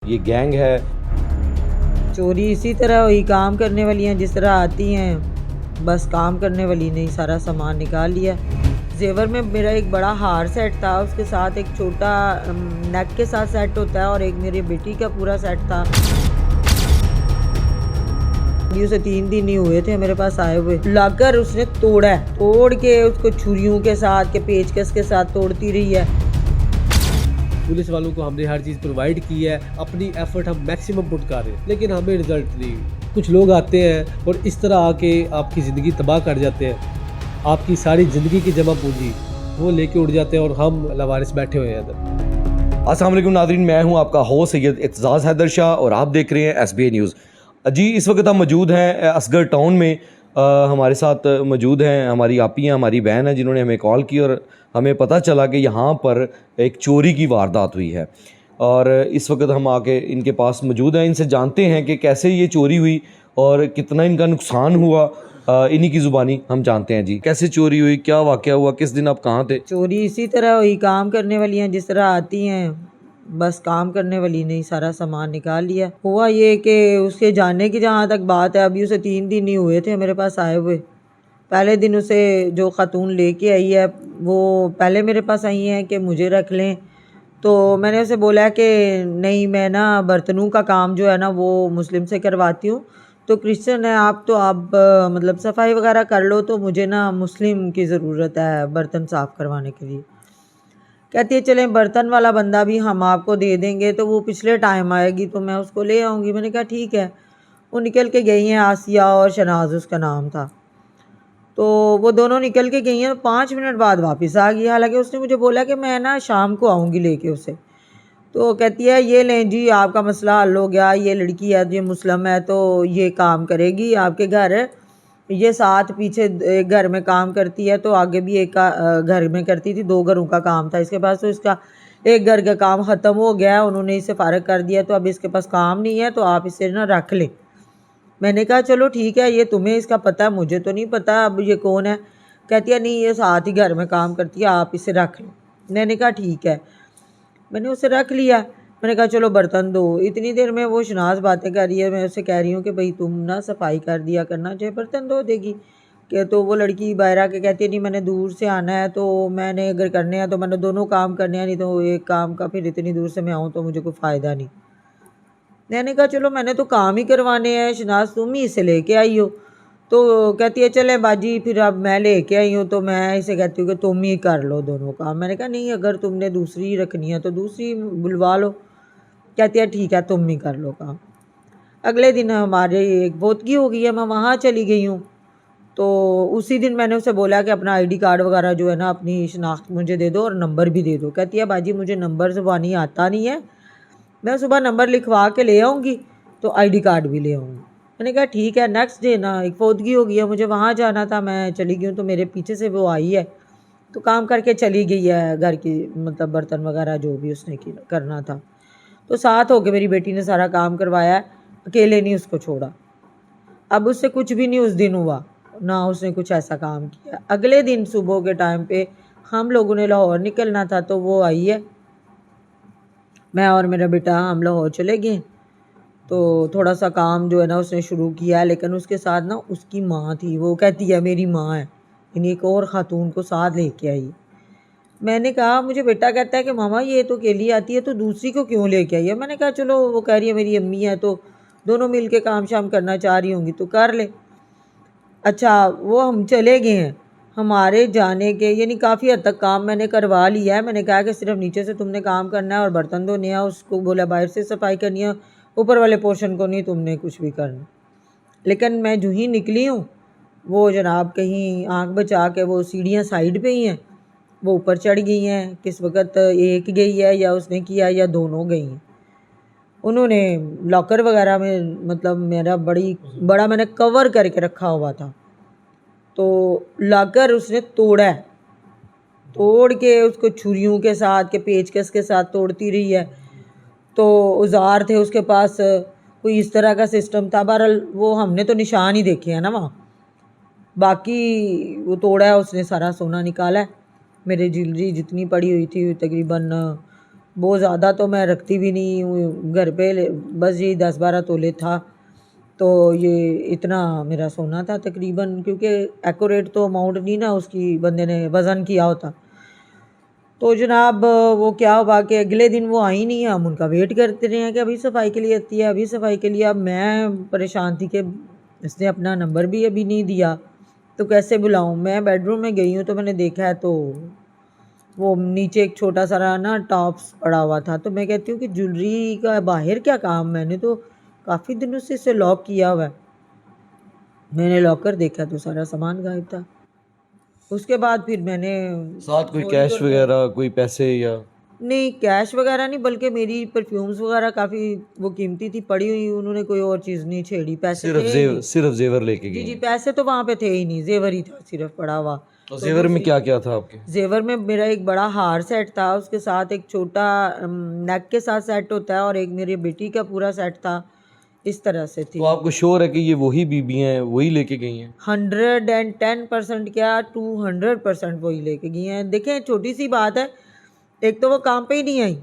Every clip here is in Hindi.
ये गैंग है। चोरी इसी तरह हुई, काम करने वाली हैं जिस तरह आती हैं, बस काम करने वाली नहीं सारा सामान निकाल लिया। जेवर में मेरा एक बड़ा हार सेट था, उसके साथ एक छोटा नेक के साथ सेट होता है और एक मेरी बेटी का पूरा सेट था। उसे 3 दिन ही हुए थे मेरे पास आए हुए, लाकर उसने तोड़ा है, तोड़ के उसको छुरियों के साथ के पेचकस के साथ तोड़ती रही है। पुलिस वालों को हमने हर चीज़ प्रोवाइड की है, अपनी एफर्ट हम मैक्सिमम पुट कर रहे हैं, लेकिन हमें रिजल्ट नहीं। कुछ लोग आते हैं और इस तरह आके आपकी ज़िंदगी तबाह कर जाते हैं, आपकी सारी ज़िंदगी की जमा पूंजी वो लेके उड़ जाते हैं और हम लवारिस बैठे हुए हैं अंदर। अस्सलाम वालेकुम नाज़रीन, मैं हूं आपका होस्ट सैयद इत्ज़ाज़ हैदर शाह और आप देख रहे हैं SBA न्यूज़। जी, इस वक्त हम मौजूद हैं असगर टाउन में। हमारे साथ मौजूद हैं हमारी आपियाँ, हमारी बहन है जिन्होंने हमें कॉल की और हमें पता चला कि यहाँ पर एक चोरी की वारदात हुई है और इस वक्त हम आके इनके पास मौजूद हैं। इनसे जानते हैं कि कैसे ये चोरी हुई और कितना इनका नुकसान हुआ। इन्हीं की ज़ुबानी हम जानते हैं। जी, कैसे चोरी हुई, क्या वाक़या हुआ, किस दिन आप कहाँ थे? चोरी इसी तरह हुई, काम करने वाली हैं जिस तरह आती हैं, बस काम करने वाली नहीं सारा सामान निकाल लिया। हुआ ये कि उसके जाने की जहाँ तक बात है, अभी उसे 3 दिन ही हुए थे मेरे पास आए हुए। पहले दिन उसे जो खातून लेके आई है वो पहले मेरे पास आई हैं कि मुझे रख लें, तो मैंने उसे बोला कि नहीं, मैं ना बर्तनों का काम जो है ना वो मुस्लिम से करवाती हूँ, तो क्रिश्चियन है आप, तो आप मतलब सफाई वगैरह कर लो, तो मुझे ना मुस्लिम की ज़रूरत है बर्तन साफ़ करवाने के लिए। कहती है चलें बर्तन वाला बंदा भी हम आपको दे देंगे, तो वो पिछले टाइम आएगी तो मैं उसको ले आऊँगी। मैंने कहा ठीक है। वो निकल के गई हैं, आसिया और शनाज उसका नाम था। तो वो दोनों निकल के गई हैं, 5 मिनट बाद वापस आ गई। हालांकि उसने मुझे बोला कि मैं ना शाम को आऊँगी लेके उसे। तो कहती है ये लें जी, आपका मसला हल हो गया, ये लड़की है, ये मुस्लिम है, तो ये काम करेगी आपके घर। ये साथ पीछे एक घर में काम करती है, तो आगे भी एक घर में करती थी, 2 घरों का काम था इसके पास। तो इसका एक घर का काम ख़त्म हो गया है, उन्होंने इसे फ़ारग कर दिया, तो अब इसके पास काम नहीं है, तो आप इसे ना रख लें। मैंने कहा चलो ठीक है, ये तुम्हें इसका पता है, मुझे तो नहीं पता अब ये कौन है। कहती है नहीं, ये साथ ही घर में काम करती है, आप इसे रख लें। मैंने कहा ठीक है। मैंने उसे रख लिया। मैंने कहा चलो बर्तन दो। इतनी देर में वो शनाज बातें कर रही है, मैं उससे कह रही हूँ कि भाई तुम ना सफाई कर दिया करना, चाहे बर्तन धो देगी। कि तो वो लड़की बाहर आके कहती है नहीं, मैंने दूर से आना है, तो मैंने अगर करने हैं तो मैंने दोनों काम करने हैं, नहीं तो एक काम का फिर इतनी दूर से मैं आऊँ तो मुझे कोई फ़ायदा नहीं। मैंने कहा चलो मैंने तो काम ही करवाने हैं, शनाज तुम ही इसे लेके आई हो। तो कहती है चले बाजी, फिर अब मैं लेके आई हूँ तो मैं इसे कहती हूँ कि तुम ही कर लो दोनों काम। मैंने कहा नहीं, अगर तुमने दूसरी रखनी है तो दूसरी बुलवा लो। कहती है ठीक है, तुम ही कर लो काम। अगले दिन हमारे एक बोतगी हो गई है, मैं वहाँ चली गई हूँ। तो उसी दिन मैंने उसे बोला कि अपना ID कार्ड वगैरह जो है ना, अपनी शनाख्त मुझे दे दो और नंबर भी दे दो। कहती है बाजी मुझे नंबर ज़बानी आता नहीं है, मैं सुबह नंबर लिखवा के ले आऊँगी तो ID कार्ड भी ले आऊँगी। मैंने कहा ठीक है। नेक्स्ट डे ना एक फौतगी हो गई है, मुझे वहाँ जाना था, मैं चली गई हूँ, तो मेरे पीछे से वो आई है, तो काम करके चली गई है घर की, मतलब बर्तन वगैरह जो भी उसने करना था। तो साथ होके मेरी बेटी ने सारा काम करवाया है, अकेले नहीं उसको छोड़ा। अब उससे कुछ भी नहीं उस दिन हुआ, ना उसने कुछ ऐसा काम किया। अगले दिन सुबह के टाइम पे हम लोगों ने लाहौर निकलना था, तो वो आई है, मैं और मेरा बेटा हम लाहौर चले गए। तो थोड़ा सा काम जो है ना उसने शुरू किया, लेकिन उसके साथ ना उसकी माँ थी, वो कहती है मेरी माँ है, यानी एक और ख़ातून को साथ लेके आई। मैंने कहा, मुझे बेटा कहता है कि मामा ये तो अकेली आती है, तो दूसरी को क्यों लेके आई है। मैंने कहा चलो, वो कह रही है मेरी अम्मी है, तो दोनों मिल के काम शाम करना चाह रही होंगी तो कर ले। अच्छा, वो हम चले गए हैं। हमारे जाने के यानी काफ़ी हद तक काम मैंने करवा लिया है। मैंने कहा कि सिर्फ नीचे से तुमने काम करना है और बर्तन धोने हैं, उसको बोला बाहर से सफाई करनी है, ऊपर वाले पोर्शन को नहीं तुमने कुछ भी करना। लेकिन मैं जो ही निकली हूँ, वो जनाब कहीं आँख बचा के वो सीढ़ियाँ साइड पे ही हैं, वो ऊपर चढ़ गई हैं। किस वक्त एक गई है या उसने किया या दोनों गई हैं। उन्होंने लॉकर वगैरह में, मतलब मेरा बड़ा मैंने कवर करके रखा हुआ था, तो लॉकर उसने तोड़ा है, तोड़ के उसको छुरियों के साथ के पेचकस के साथ तोड़ती रही है। तो औजार थे उसके पास, कोई इस तरह का सिस्टम था। बहरहाल वो हमने तो निशान ही देखे हैं ना वहाँ, बाकी वो तोड़ा है उसने, सारा सोना निकाला है। मेरे ज्वेलरी जितनी पड़ी हुई थी तकरीबन बहुत ज़्यादा तो मैं रखती भी नहीं हूँ घर पे, बस यही 10-12 तोले था। तो ये इतना मेरा सोना था तकरीबन, क्योंकि एक्यूरेट तो अमाउंट नहीं ना उसकी बंदे ने वज़न किया होता। तो जनाब वो क्या हुआ कि अगले दिन वो आई नहीं है, हम उनका वेट करते रहे हैं कि अभी सफाई के लिए आती है, अभी सफाई के लिए। अब मैं परेशान थी कि इसने अपना नंबर भी अभी नहीं दिया, तो कैसे बुलाऊं। मैं बेडरूम में गई हूँ तो मैंने देखा है तो वो नीचे एक छोटा सा ना टॉप्स पड़ा हुआ था। तो मैं कहती हूँ कि ज्वेलरी का बाहर क्या काम, मैंने तो काफ़ी दिनों से इसे लॉक किया हुआ है। मैंने लॉकर देखा तो सारा सामान गायब था। उसके बाद फिर मैंने साथ कोई फौरी कैश तौर पे, वगैरह, कोई पैसे या नहीं कैश वगैरह नहीं, बल्कि मेरी परफ्यूम्स वगैरह काफ़ी वो कीमती थी पड़ी हुई, उन्होंने कोई और चीज़ नहीं छेड़ी। पैसे सिर्फ थे ही नहीं। सिर्फ जेवर लेके जी गई जी, हैं? पैसे तो वहाँ पे थे ही नहीं, जेवर ही था सिर्फ पड़ा हुआ। तो तो जेवर में दूसरी क्या क्या था आपके? जेवर में मेरा एक बड़ा हार सेट था, उसके साथ एक छोटा नेक के साथ सेट होता है, और एक मेरी बेटी का पूरा सेट था। इस तरह से थी। तो आपको श्योर है कि ये वही बीबी हैं, वही लेके गई हैं? 110% क्या 200% वही लेके गई हैं। देखें छोटी सी बात है, एक तो वो काम पे ही नहीं आई,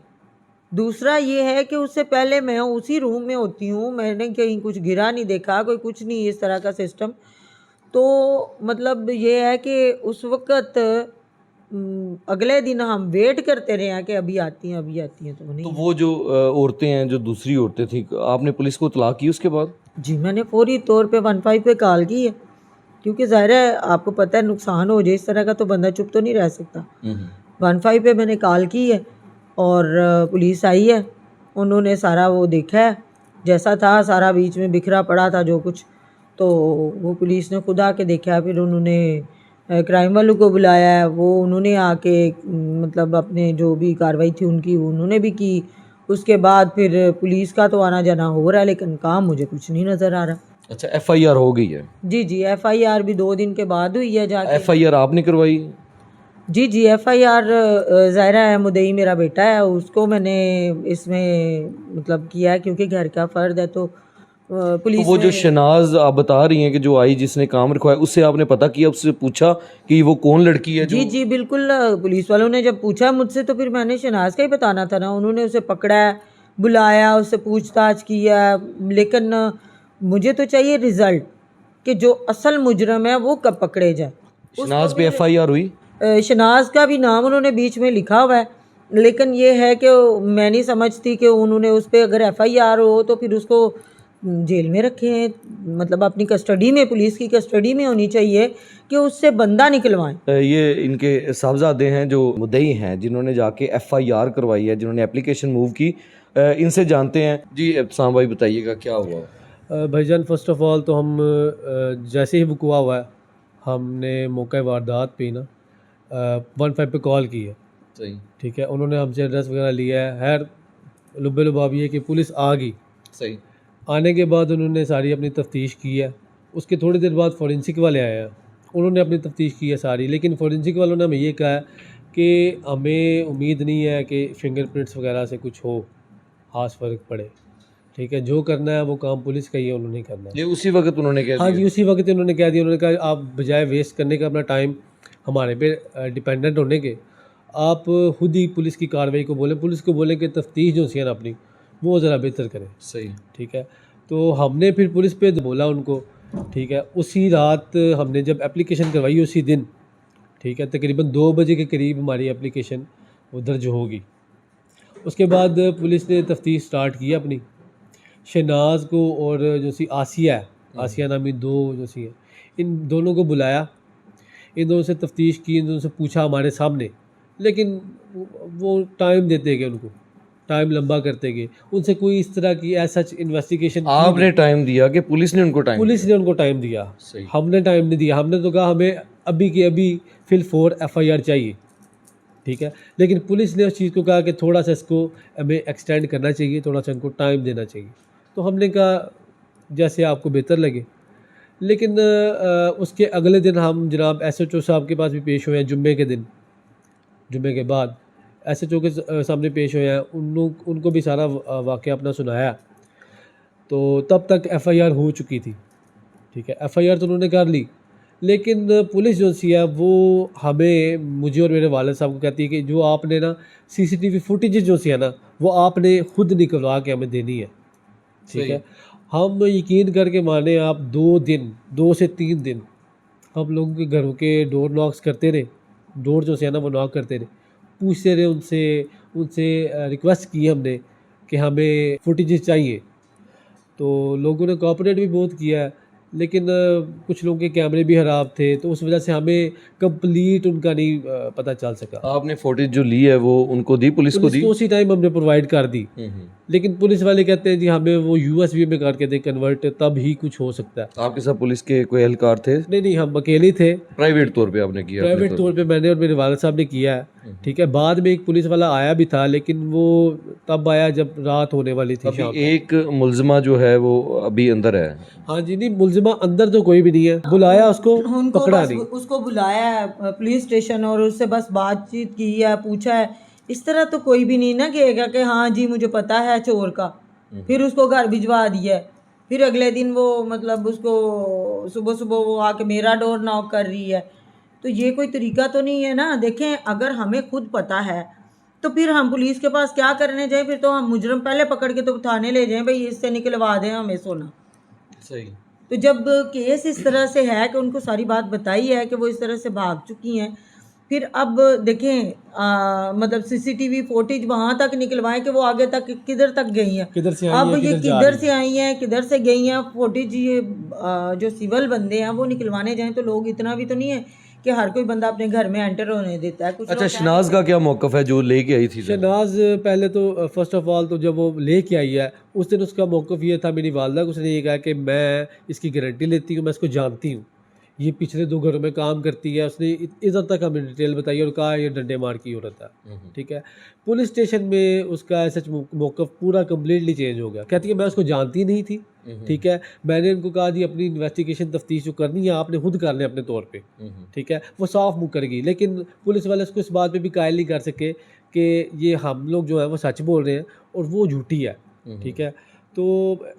दूसरा ये है कि उससे पहले मैं उसी रूम में होती हूँ, मैंने कहीं कुछ गिरा नहीं देखा, कोई कुछ नहीं इस तरह का सिस्टम। तो मतलब ये है कि उस वक़्त अगले दिन हम वेट करते रहे हैं कि अभी आती हैं, अभी आती हैं, तो तो नहीं। वो जो औरतें हैं, जो दूसरी औरतें थी, आपने पुलिस को इत्तला की उसके बाद? जी मैंने फौरी तौर पे 15 पे कॉल की है, क्योंकि ज़ाहिर है आपको पता है नुकसान हो जाए इस तरह का तो बंदा चुप तो नहीं रह सकता। 15 पे मैंने कॉल की है और पुलिस आई है, उन्होंने सारा वो देखा है, जैसा था सारा बीच में बिखरा पड़ा था जो कुछ। तो वो पुलिस ने खुद आके देखा, फिर उन्होंने क्राइम वालों को बुलाया है, वो उन्होंने आके मतलब अपने जो भी कार्रवाई थी उनकी उन्होंने भी की। उसके बाद फिर पुलिस का तो आना जाना हो रहा है, लेकिन काम मुझे कुछ नहीं नज़र आ रहा। अच्छा, एफआईआर हो गई है? जी जी, एफआईआर भी 2 दिन के बाद हुई है जाके। एफआईआर आपने करवाई? जी जी, एफआईआर ज़ाहिरा है मुद्दई मेरा बेटा है, उसको मैंने इसमें मतलब किया है, क्योंकि घर का फ़र्द है। तो तो पुलिस वो जो ने शनाज आप बता रही हैं कि जो आई जिसने काम रखवाया, उससे आपने पता किया, उससे पूछा कि वो कौन लड़की है जो? जी जी बिल्कुल, पुलिस वालों ने जब पूछा मुझसे तो फिर मैंने शनाज का ही बताना था ना। उन्होंने उसे पकड़ा है, बुलाया, उससे पूछताछ किया, लेकिन मुझे तो चाहिए रिज़ल्ट कि जो असल मुजरम है वो कब पकड़े जाए। शनाज पे एफआईआर हुई? शनाज का भी नाम उन्होंने बीच में लिखा हुआ है, लेकिन ये है कि मैं नहीं समझती कि उन्होंने उस पर अगर एफआईआर हो तो फिर उसको जेल में रखें, मतलब अपनी कस्टडी में, पुलिस की कस्टडी में होनी चाहिए कि उससे बंदा निकलवाएं। ये इनके साहबजादे हैं जो मुद्दई हैं, जिन्होंने जाके एफआईआर करवाई है, जिन्होंने एप्लीकेशन मूव की। इनसे जानते हैं। जी इब्तिसाम भाई बताइएगा क्या हुआ? भाईजान फर्स्ट ऑफ ऑल तो हम जैसे ही वक़ुआ हुआ है हमने मौका वारदात पे ना 15 पे कॉल की है। सही। ठीक है, उन्होंने हमसे एड्रेस वगैरह लिया है। खैर लुब्बे लुबाब ये कि पुलिस आ गई। सही। आने के बाद उन्होंने सारी अपनी तफ्तीश की है। उसके थोड़ी देर बाद फोरेंसिक वाले आए हैं, उन्होंने अपनी तफ्तीश की है सारी, लेकिन फोरेंसिक वालों ने हमें ये कहा है कि हमें उम्मीद नहीं है कि फिंगरप्रिंट्स वगैरह से कुछ हो, खास फ़र्क पड़े। ठीक है, जो करना है वो काम पुलिस का ही है, उन्होंने करना है। ये उसी वक्त उन्होंने कह हाँ दिया? जी, उसी वक्त उन्होंने कह दिया। उन्होंने कहा आप बजाय वेस्ट करने का अपना टाइम हमारे पे डिपेंडेंट होने के, आप खुद ही पुलिस की कार्रवाई को बोलें, पुलिस को बोलें कि तफ्तीश जो सी है ना अपनी वो ज़रा बेहतर करें। सही। ठीक है, तो हमने फिर पुलिस पे बोला उनको। ठीक है, उसी रात हमने जब एप्लीकेशन करवाई उसी दिन, ठीक है, तकरीबन 2 बजे के करीब हमारी एप्लीकेशन वो दर्ज होगी। उसके बाद पुलिस ने तफ्तीश स्टार्ट की अपनी। शहनाज को और जो सी आसिया है, आसिया नामी 2 जो सी है, इन दोनों को बुलाया, इन दोनों से तफ्तीश की, इन दोनों से पूछा हमारे सामने, लेकिन वो टाइम देते गए, उनको टाइम लंबा करते गए, उनसे कोई इस तरह की ऐसा इन्वेस्टिगेशन आपने टाइम दिया कि पुलिस ने उनको टाइम? पुलिस ने उनको टाइम दिया। सही। हमने टाइम नहीं दिया, हमने तो कहा हमें अभी की अभी फिल 4 एफआईआर चाहिए। ठीक है, लेकिन पुलिस ने उस चीज़ को कहा कि थोड़ा सा इसको हमें एक्सटेंड करना चाहिए, थोड़ा सा इनको टाइम देना चाहिए। तो हमने कहा जैसे आपको बेहतर लगे। लेकिन उसके अगले दिन हम जनाब एसएचओ साहब के पास भी पेश हुए हैं, जुम्मे के दिन, जुम्मे के बाद एसएचओ के सामने पेश हुए हैं, उनको भी सारा वाक़या अपना सुनाया। तो तब तक एफआईआर हो चुकी थी। ठीक है, एफआईआर तो उन्होंने कर ली, लेकिन पुलिस जो सी है वो हमें, मुझे और मेरे वालिद साहब को कहती है कि जो आपने ना सीसीटीवी फुटेज जो सी है ना वो आपने खुद निकलवा के हमें देनी है, ठीक सही। है। हम यकीन करके माने आप 2 से 3 दिन हम लोगों के घरों के डोर नॉक्स करते रहे, डोर जो है ना वो नॉक करते रहे, पूछते रहे उनसे उनसे रिक्वेस्ट की हमने कि हमें फुटेज चाहिए। तो लोगों ने कोऑपरेट भी बहुत किया है, लेकिन कुछ लोगों के कैमरे भी ख़राब थे, तो उस वजह से हमें कंप्लीट उनका नहीं पता चल सका। आपने फुटेज जो ली है वो उनको दी, पुलिस को पुलिस दी? को उसी टाइम हमने प्रोवाइड कर दी, लेकिन पुलिस वाले कहते हैं जी हमें वो यूएसबी में करके दे कन्वर्ट, तब ही कुछ हो सकता है। आपके साथ पुलिस के कोई एहलकार थे? नहीं, हम अकेले थे। प्राइवेट तौर पे आपने किया? प्राइवेट तौर पे मैंने और मेरे वालिद साहब ने किया है, ठीक है। बाद में एक पुलिस वाला आया भी था, लेकिन वो तब आया जब रात होने वाली थी शाम। अभी एक मुलजिमा जो है वो अभी अंदर है? हाँ जी, नहीं मुलजिमा अंदर तो कोई भी नहीं है, बुलाया उसको, उनको पकड़ा बस नहीं। उसको बुलाया है पुलिस स्टेशन और उससे बस बातचीत की है, पूछा है। इस तरह तो कोई भी नहीं ना कहेगा कि हाँ जी मुझे पता है चोर का, फिर उसको घर भिजवा दिया है, फिर अगले दिन वो मतलब उसको सुबह सुबह वो आके मेरा डोर नॉक कर रही है। तो ये कोई तरीका तो नहीं है ना। देखें, अगर हमें खुद पता है तो फिर हम पुलिस के पास क्या करने जाएं? फिर तो हम मुजरम पहले पकड़ के तो थाने ले जाएं, भाई इससे निकलवा दें हमें सोना। सही। तो जब केस इस तरह से है कि उनको सारी बात बताई है कि वो इस तरह से भाग चुकी हैं, फिर अब देखें मतलब सीसीटीवी फुटेज वहाँ तक निकलवाएं कि वो आगे तक किधर तक गई हैं, किधर से आई अब हैं, ये किधर जा किधर रही से आई हैं, किधर से गई हैं, फुटेज ये जो सिविल बंदे हैं वो निकलवाने जाएं तो लोग इतना भी तो नहीं है कि हर कोई बंदा अपने घर में एंटर होने देता है। कुछ अच्छा, लोग शनाज का क्या मौकफ है जो लेके आई थी? शहनाज पहले तो फर्स्ट ऑफ ऑल तो जब वो लेके आई है उस दिन उसका मौक़िफ़ ये था मेरी वालदा को, उसने ये कहा कि मैं इसकी गारंटी लेती हूँ, मैं इसको जानती हूँ, ये पिछले 2 घरों में काम करती है। उसने इधर तक हमें डिटेल बताई और कहा ये डंडे मार की औरत है, ठीक है। पुलिस स्टेशन में उसका सच मौक़िफ़ पूरा कम्प्लीटली चेंज हो गया। कहती है मैं उसको जानती नहीं थी, ठीक है। मैंने इनको कहा जी अपनी इन्वेस्टिगेशन तफ्तीश जो करनी है आपने खुद कर लें अपने तौर पे, ठीक है। वो साफ मुँह कर गई, लेकिन पुलिस वाले उसको इस बात पे भी कायल नहीं कर सके कि ये हम लोग जो है वो सच बोल रहे हैं और वो झूठी है, ठीक है। तो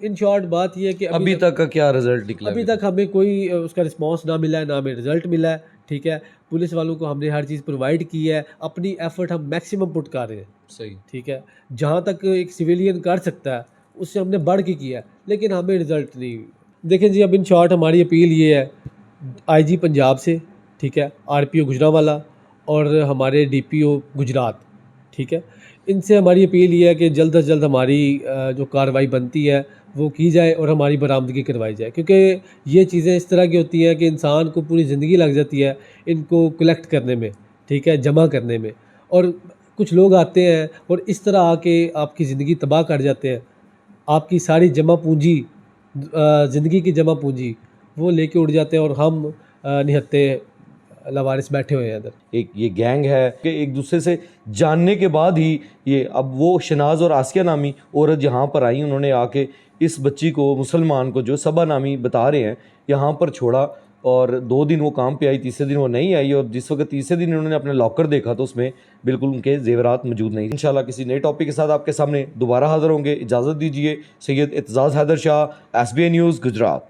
इन शॉर्ट बात ये है कि अभी तक का क्या रिजल्ट निकला? अभी तक हमें कोई उसका रिस्पांस ना मिला है, ना हमें रिजल्ट मिला है, ठीक है। पुलिस वालों को हमने हर चीज़ प्रोवाइड की है, अपनी एफर्ट हम मैक्सिमम पुट कर रहे हैं, सही। ठीक है। जहाँ तक एक सिविलियन कर सकता है उससे हमने बढ़ के किया है, लेकिन हमें रिजल्ट नहीं। देखें जी, अब इन शॉर्ट हमारी अपील ये है आईजी पंजाब से, ठीक है, आरपीओ गुजरांवाला और हमारे डीपीओ गुजरात, ठीक है, इनसे हमारी अपील ये है कि जल्द से जल्द हमारी जो कार्रवाई बनती है वो की जाए और हमारी बरामदगी करवाई जाए, क्योंकि ये चीज़ें इस तरह की होती हैं कि इंसान को पूरी ज़िंदगी लग जाती है इनको कलेक्ट करने में, ठीक है, जमा करने में। और कुछ लोग आते हैं और इस तरह आके आपकी ज़िंदगी तबाह कर जाते हैं, आपकी सारी जमा पूंजी, ज़िंदगी की जमा पूंजी वो लेके उड़ जाते हैं और हम निहत्ते लवारिस बैठे हुए हैं इधर। एक ये गैंग है कि एक दूसरे से जानने के बाद ही ये, अब वो शनाज और आसिया नामी औरत यहाँ पर आई, उन्होंने आके इस बच्ची को, मुसलमान को जो सबा नामी बता रहे हैं, यहाँ पर छोड़ा और 2 दिन वो काम पे आई, तीसरे दिन वो नहीं आई। और जिस वक्त तीसरे दिन उन्होंने अपने लॉकर देखा तो उसमें बिल्कुल उनके जेवरात मौजूद नहीं। इंशाल्लाह किसी नए टॉपिक के साथ आपके सामने दोबारा हाजिर होंगे। इजाज़त दीजिए। Syed Itzaz Haider Shah, SBA news, Gujarat.